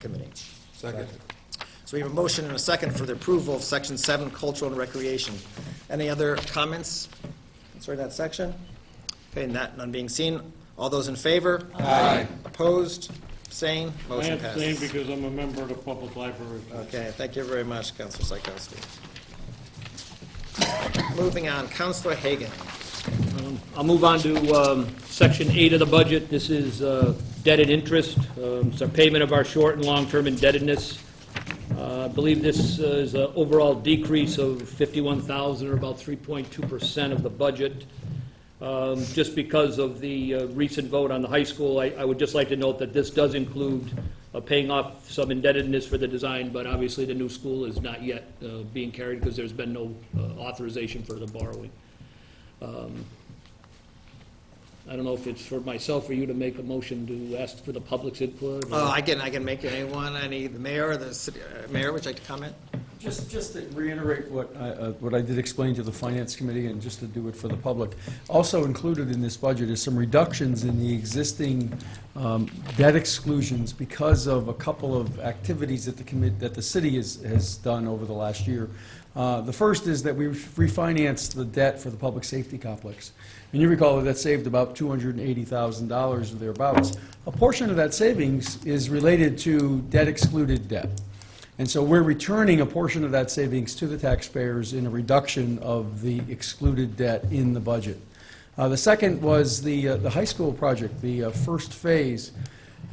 Committee. Second. So we have a motion and a second for the approval of Section 7, Cultural and Recreation. Any other comments concerning that section? Okay, none being seen. All those in favor? Aye. Opposed? Abstained? I Motion abstain passes. because I'm a member of the Public Library. Okay, thank you very much, Councilor Psychowski. Moving on, Councilor Hagan. I'll move on to Section 8 of the budget. This is debt and interest. It's our payment of our short and long-term indebtedness. I believe this is an overall decrease of $51,000, or about 3.2% of the budget. Just because of the recent vote on the high school, I would just like to note that this does include paying off some indebtedness for the design, but obviously the new school is not yet being carried because there's been no authorization for the borrowing. I don't know if it's for myself or you to make a motion to ask for the public's input. I can make anyone, the mayor or the city, mayor, would you like to comment? Just to reiterate what I did explain to the Finance Committee, and just to do it for the public. Also included in this budget is some reductions in the existing debt exclusions because of a couple of activities that the city has done over the last year. The first is that we refinanced the debt for the public safety complex. And you recall that saved about $280,000 or thereabouts. A portion of that savings is related to debt-excluded debt. And so we're returning a portion of that savings to the taxpayers in a reduction of the excluded debt in the budget. The second was the high school project, the first phase.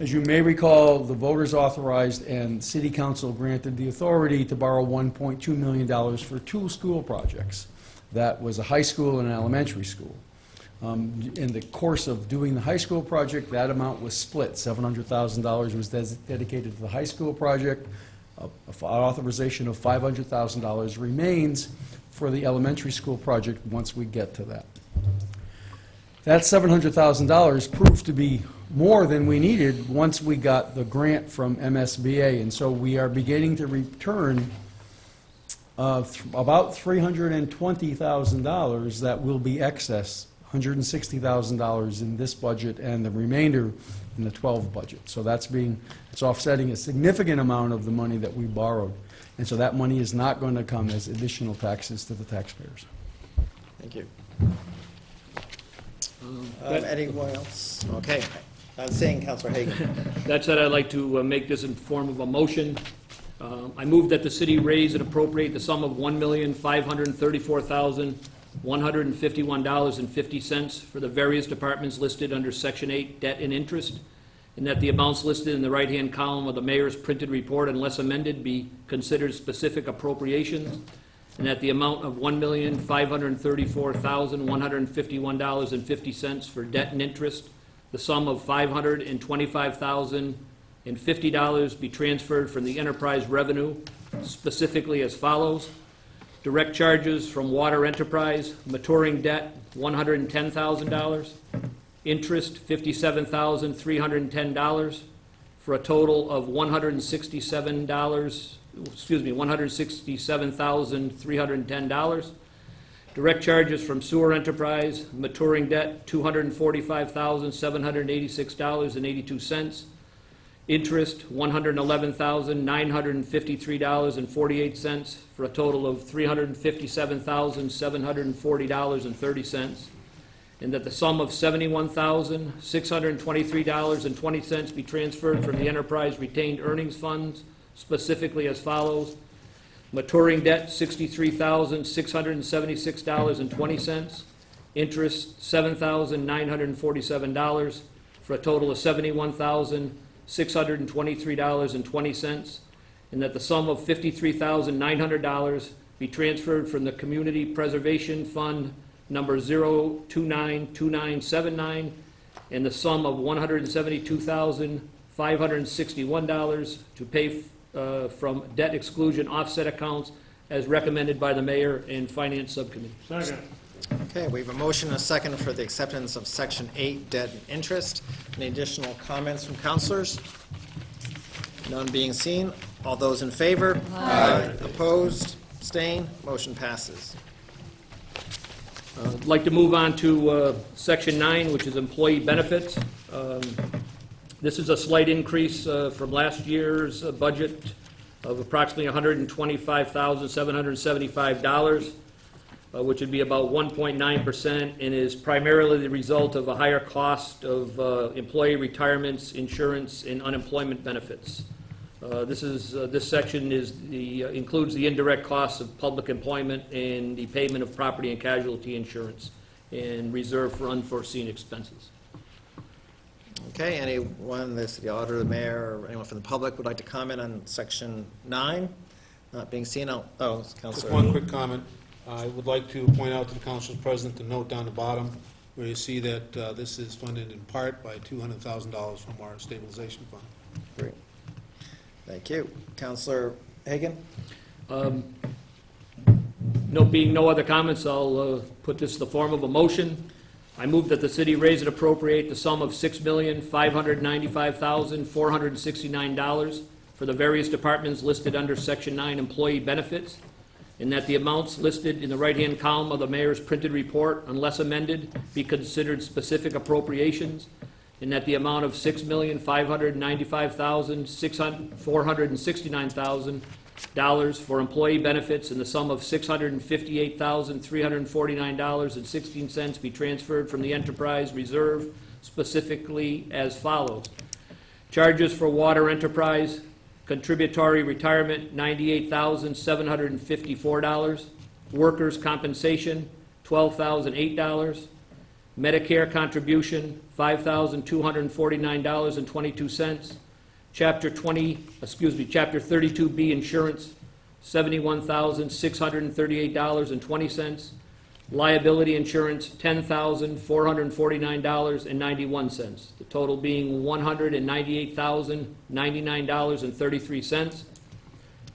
As you may recall, the voters authorized and City Council granted the authority to borrow $1.2 million for two school projects. That was a high school and an elementary school. In the course of doing the high school project, that amount was split. $700,000 was dedicated to the high school project. An authorization of $500,000 remains for the elementary school project once we get to that. That $700,000 proved to be more than we needed once we got the grant from MSBA, and so we are beginning to return about $320,000 that will be excess, $160,000 in this budget and the remainder in the 12 budget. So it's offsetting a significant amount of the money that we borrowed, and so that money is not going to come as additional taxes to the taxpayers. Thank you. Anyone else? Okay. I'm saying, Councilor Hagan. That said, I'd like to make this in form of a motion. I move that the city raise and appropriate the sum of $1,534,151.50 for the various departments listed under Section 8, Debt and Interest, and that the amounts listed in the right-hand column of the mayor's printed report, unless amended, be considered specific appropriations, and that the amount of $1,534,151.50 for debt and interest, the sum of $525,050 be transferred from the enterprise revenue, specifically as follows: direct charges from water enterprise, maturing debt, $110,000, interest, $57,310, for a total of $167,310. Direct charges from sewer enterprise, maturing debt, $245,786.82. Interest, $111,953.48, for a total of $357,740.30. And that the sum of $71,623.20 be transferred from the enterprise retained earnings funds, specifically as follows: maturing debt, $63,676.20, interest, $7,947, for a total of $71,623.20, and that the sum of $53,900 be transferred from the Community Preservation Fund number 0292979, and the sum of $172,561 to pay from debt exclusion offset accounts as recommended by the mayor and finance subcommittee. Second. Okay, we have a motion and a second for the acceptance of Section 8, Debt and Interest. Any additional comments from councilors? None being seen. All those in favor? Aye. Opposed? Abstained? Motion passes. I'd like to move on to Section 9, which is employee benefits. This is a slight increase from last year's budget of approximately $125,775, which would be about 1.9%, and is primarily the result of a higher cost of employee retirements, insurance, and unemployment benefits. This section includes the indirect costs of public employment and the payment of property and casualty insurance and reserve for unforeseen expenses. Okay, anyone, the city auditor, the mayor, or anyone from the public would like to comment on section 9? Not being seen, Just Councilor. one quick comment. I would like to point out to the council's president the note down the bottom where you see that this is funded in part by $200,000 from our stabilization fund. Great. Thank you. Councilor Hagan? Being no other comments, I'll put this in the form of a motion. I move that the city raise and appropriate the sum of $6,595,469 for the various departments listed under Section 9 Employee Benefits, and that the amounts listed in the right-hand column of the mayor's printed report, unless amended, be considered specific appropriations, and that the amount of $6,595,469 for employee benefits and the sum of $658,349.16 be transferred from the enterprise reserve specifically as follows. Charges for water enterprise, contributory retirement, $98,754. Workers' compensation, $12,008. Medicare contribution, $5,249.22. Chapter 32B insurance, $71,638.20. Liability insurance, $10,449.91. The total being $198,099.33.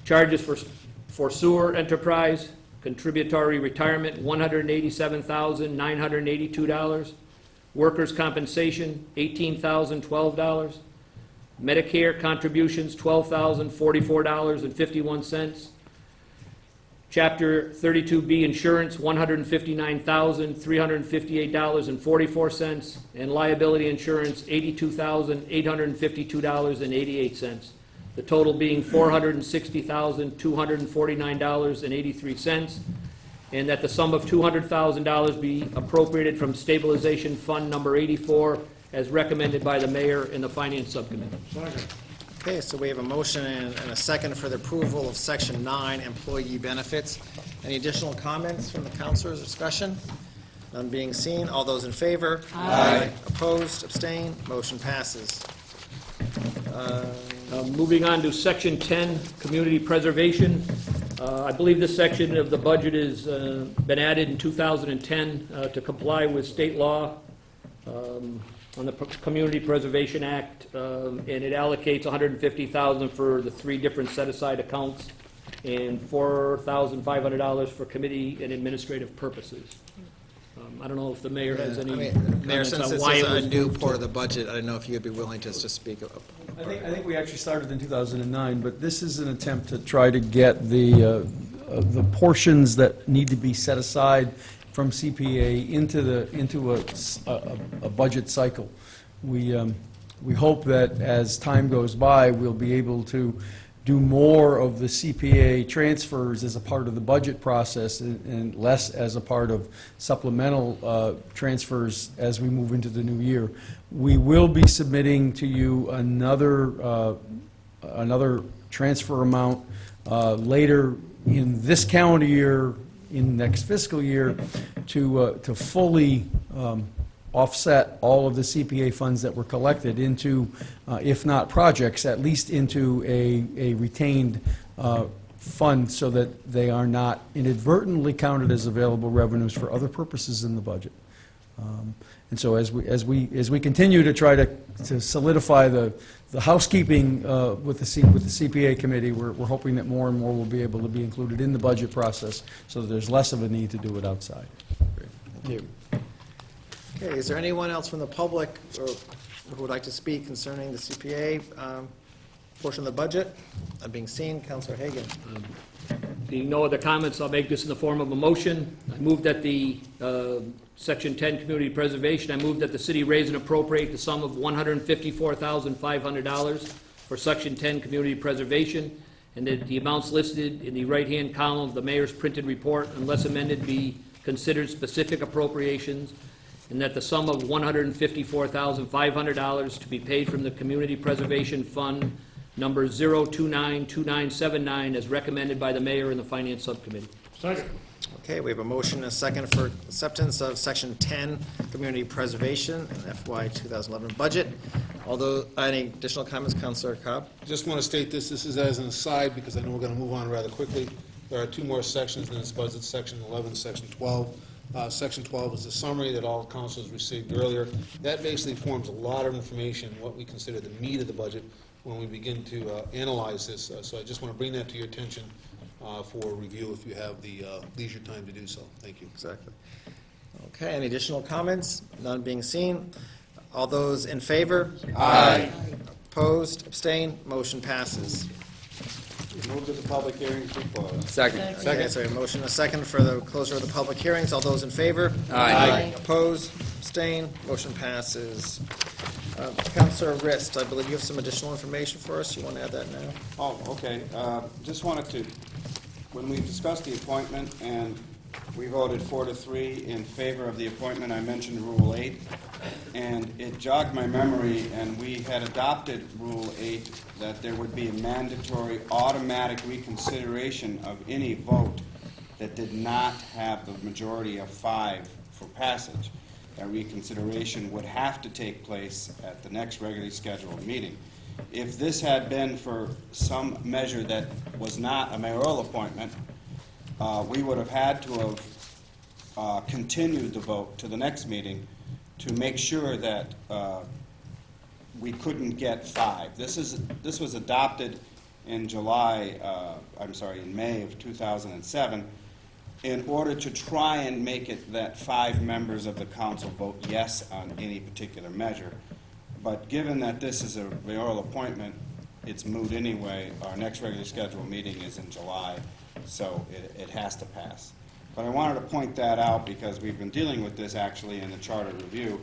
Charges for sewer enterprise, contributory retirement, $187,982. Workers' compensation, $18,012. Medicare contributions, $12,044.51. Chapter 32B insurance, $159,358.44, and liability insurance, $82,852.88. The total being $460,249.83, and that the sum of $200,000 be appropriated from stabilization fund number 84 as recommended by the mayor and the finance subcommittee. Okay, so we have a motion and a second for the approval of Section 9, Employee Benefits. Any additional comments from the councilors, discussion? None being seen. All those in favor? Aye. Opposed, abstained, motion passes. Moving on to Section 10, Community Preservation. I believe this section of the budget has been added in 2010 to comply with state law on the Community Preservation Act, and it allocates $150,000 for the 3 different set-aside accounts and $4,500 for committee and administrative purposes. I don't know if the mayor has any Mayor, comments since on this why is it a was new moved part to- of the budget, I don't know if you'd be willing just to speak. I think we actually started in 2009, but this is an attempt to try to get the portions that need to be set aside from CPA into a budget cycle. We hope that as time goes by, we'll be able to do more of the CPA transfers as a part of the budget process and less as a part of supplemental transfers as we move into the new year. We will be submitting to you another transfer amount later in this calendar year, in next fiscal year, to fully offset all of the CPA funds that were collected into, if not projects, at least into a retained fund so that they are not inadvertently counted as available revenues for other purposes in the budget. And so as we continue to try to solidify the housekeeping with the CPA committee, we're hoping that more and more will be able to be included in the budget process so that there's less of a need to do it outside. Thank you. Okay, is there anyone else from the public or who would like to speak concerning the CPA portion of the budget? Being seen, Councilor Hagan. Being no other comments, I'll make this in the form of a motion. I move that the Section 10 Community Preservation, I move that the city raise and appropriate the sum of $154,500 for Section 10 Community Preservation, and that the amounts listed in the right-hand column of the mayor's printed report, unless amended, be considered specific appropriations, and that the sum of $154,500 to be paid from the Community Preservation Fund number 0292979 as recommended by the mayor and the Finance Subcommittee. Okay, we have a motion and a second for acceptance of Section 10, Community Preservation, and FY 2011 budget. Although, any additional comments, Councilor Cobb? Just want to state this is as an aside, because I know we're going to move on rather quickly. There are two more sections in this budget, Section 11, Section 12. Section 12 is a summary that all councils received earlier. That basically forms a lot of information, what we consider the meat of the budget, when we begin to analyze this. So I just want to bring that to your attention for review if you have the leisure time to do so. Thank you. Exactly. Okay, any additional comments? None being seen. All those in favor? Aye. Opposed, abstained, motion passes. Move to the public hearing to close. Second. Okay, so a motion and a second for the closure of the public hearings. All those in favor? Aye. Opposed, abstained, motion passes. Councilor Rist, I believe you have some additional information for us. You want to add that now? Oh, okay. Just wanted to, when we discussed the appointment and we voted 4-3 in favor of the appointment, I mentioned Rule 8, and it jogged my memory, and we had adopted Rule 8 that there would be a mandatory automatic reconsideration of any vote that did not have the majority of 5 for passage. That reconsideration would have to take place at the next regularly scheduled meeting. If this had been for some measure that was not a mayoral appointment, we would have had to have continued the vote to the next meeting to make sure that we couldn't get 5. This was adopted in in May of 2007, in order to try and make it that 5 members of the council vote yes on any particular measure. But given that this is a mayoral appointment, it's moot anyway. Our next regularly scheduled meeting is in July, so it has to pass. But I wanted to point that out because we've been dealing with this actually in the charter review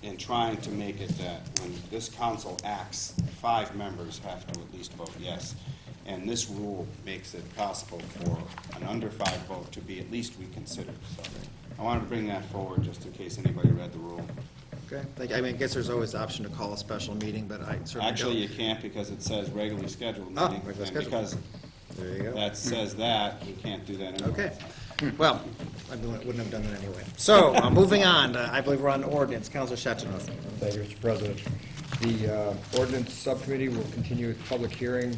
in trying to make it that when this council acts, 5 members have to at least vote yes. And this rule makes it possible for an under 5 vote to be at least reconsidered. So I wanted to bring that forward just in case anybody read the rule. Okay, thank you. I mean, I guess there's always the option to call a special meeting, but I certainly Actually, you don't. can't because it says regularly scheduled Oh, meeting. regularly And scheduled. because There you go. that says that, you can't do that anyway. Okay. Well, I wouldn't have done that anyway. So, moving on, I believe we're on ordinance. Councilor Shattunoff. Thank you, Mr. President. The ordinance subcommittee will continue its public hearing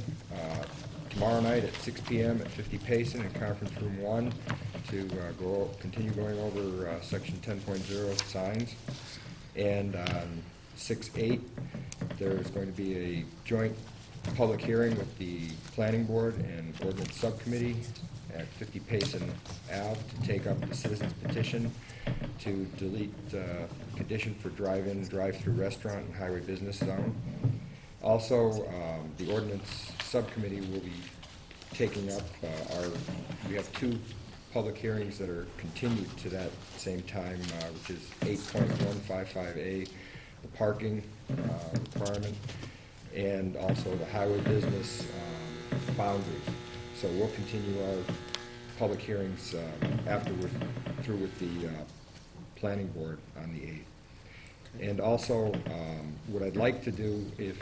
tomorrow night at 6 p.m. at 50 Payson in Conference Room 1 to continue going over Section 10.0 signs. And on 6/8, there's going to be a joint public hearing with the Planning Board and Ordinance Subcommittee at 50 Payson Ave to take up the citizens petition to delete condition for drive-in, drive-through restaurant and highway business zone. Also, the Ordinance Subcommittee will be taking up we have 2 public hearings that are continued to that same time, which is 8.155A, the parking requirement, and also the highway business boundaries. So we'll continue our public hearings after we're through with the planning board on the 8th. And also, what I'd like to do, if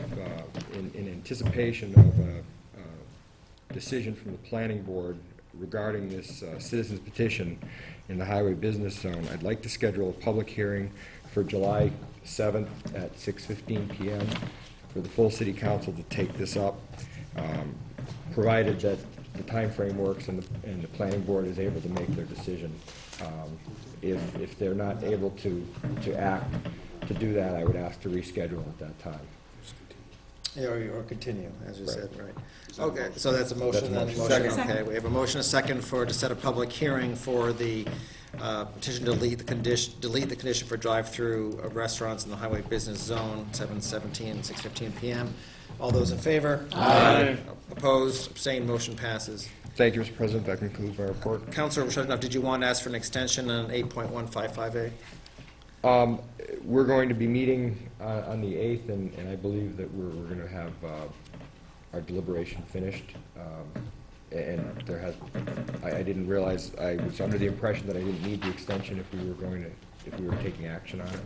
in anticipation of a decision from the planning board regarding this citizens petition in the highway business zone, I'd like to schedule a public hearing for July 7th at 6:15 p.m. for the full city council to take this up, provided that the time frame works and the planning board is able to make their decision. If they're not able to act to do that, I would ask to reschedule at that time. Yeah, or continue, as you Right. said, right. Okay, so that's a motion, then That's a motion, motion. okay. We have a motion, a second to set a public hearing for the petition to delete the condition for drive-through restaurants in the highway business zone, 7/17, 6:15 p.m. All those in favor? Aye. Opposed, abstained, motion passes. Thank you, Mr. President. That concludes my report. Counselor Shetenoff, did you want to ask for an extension on 8.155A? We're going to be meeting on the 8th, and I believe that we're going to have our deliberation finished. And there has, I didn't realize, I was under the impression that I didn't need the extension if we were taking action on it.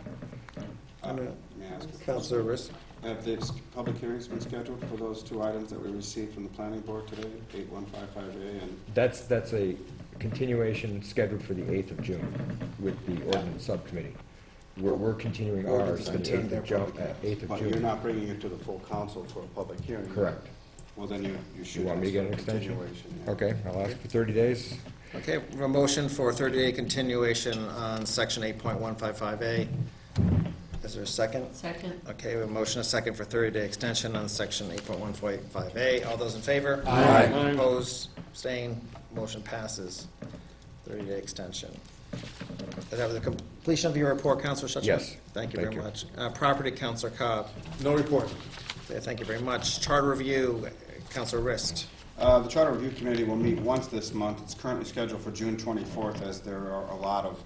May I ask? Counselor Riss? Have the public hearings been scheduled for those two items that we received from the planning board today, 8155A and? That's a continuation scheduled for the 8th of June with the ordinance subcommittee. We're continuing ours on the 8th of June. But you're not bringing it to the full council for a public hearing? Correct. Well, then you should. You want me to get an ask for extension? continuation, yeah. Okay, I'll ask for 30 days. Okay, we have a motion for 30-day continuation on section 8.155A. Is there a second? Second. Okay, we have a motion, a second for 30-day extension on section 8.145A. All those in favor? Aye. Opposed, abstained, motion passes. 30-day extension. Is that the completion of your report, Counselor Shetenoff? Yes. Thank you Thank very you. much. Property, Counselor Cobb. No report. Okay, thank you very much. Charter review, Counselor Rist. The Charter Review Committee will meet once this month. It's currently scheduled for June 24th, as there are a lot of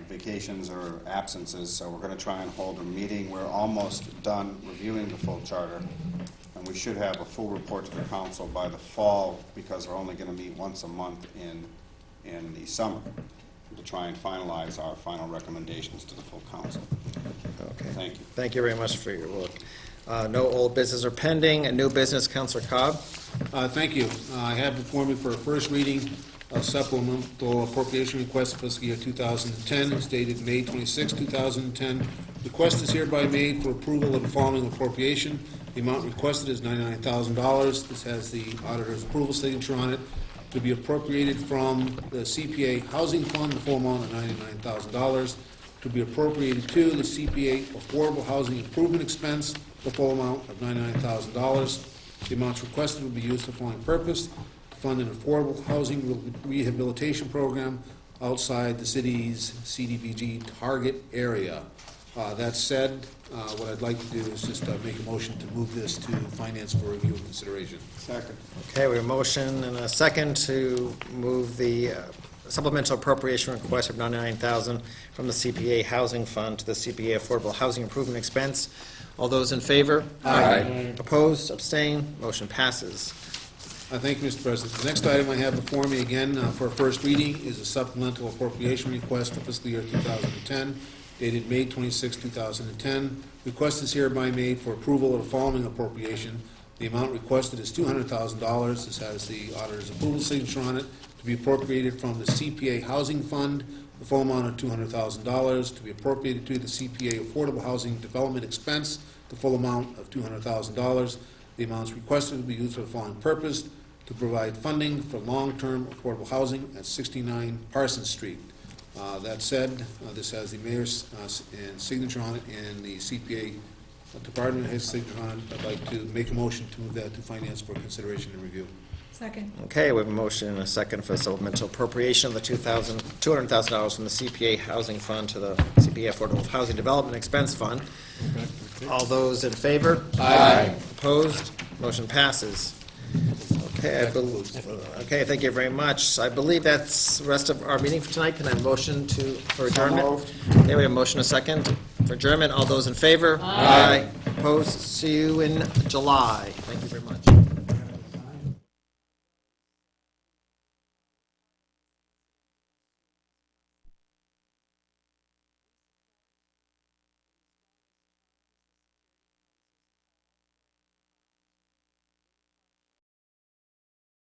vacations or absences, so we're going to try and hold a meeting. We're almost done reviewing the full charter, and we should have a full report to the council by the fall, because we're only going to meet once a month in the summer to try and finalize our final recommendations to the full council. Okay. Thank you. Thank you very much for your work. No old business or pending, and new business, Counselor Cobb. Thank you. I have before me for a first reading a supplemental appropriation request for fiscal year 2010. It's dated May 26, 2010. Request is hereby made for approval of the following appropriation. The amount requested is $99,000. This has the auditor's approval signature on it. To be appropriated from the CPA Housing Fund, the full amount of $99,000. To be appropriated to the CPA Affordable Housing Improvement Expense, the full amount of $99,000. The amounts requested will be used for the following purpose: to fund an affordable housing rehabilitation program outside the city's CDBG target area. That said, what I'd like to do is just make a motion to move this to finance for review and consideration. Second. Okay, we have a motion and a second to move the supplemental appropriation request of $99,000 from the CPA Housing Fund to the CPA Affordable Housing Improvement Expense. All those in favor? Aye. Opposed, abstained, motion passes. Thank you, Mr. President. The next item I have before me again for a first reading is a supplemental appropriation request for fiscal year 2010, dated May 26, 2010. Request is hereby made for approval of the following appropriation. The amount requested is $200,000. This has the auditor's approval signature on it. To be appropriated from the CPA Housing Fund, the full amount of $200,000. To be appropriated to the CPA Affordable Housing Development Expense, the full amount of $200,000. The amounts requested will be used for the following purpose: to provide funding for long-term affordable housing at 69 Parsons Street. That said, this has the mayor's signature on it, and the CPA department has signature on it. I'd like to make a motion to move that to finance for consideration and review. Second. Okay, we have a motion and a second for supplemental appropriation of the $200,000 from the CPA Housing Fund to the CPA Affordable Housing Development Expense Fund. All those in favor? Aye. Opposed? Motion passes. Okay, okay, thank you very much. I believe that's the rest of our meeting for tonight. Can I have a motion for adjournment? moved. Okay, we have a motion, a second for adjournment. All those in favor? Aye. Opposed? See you in July.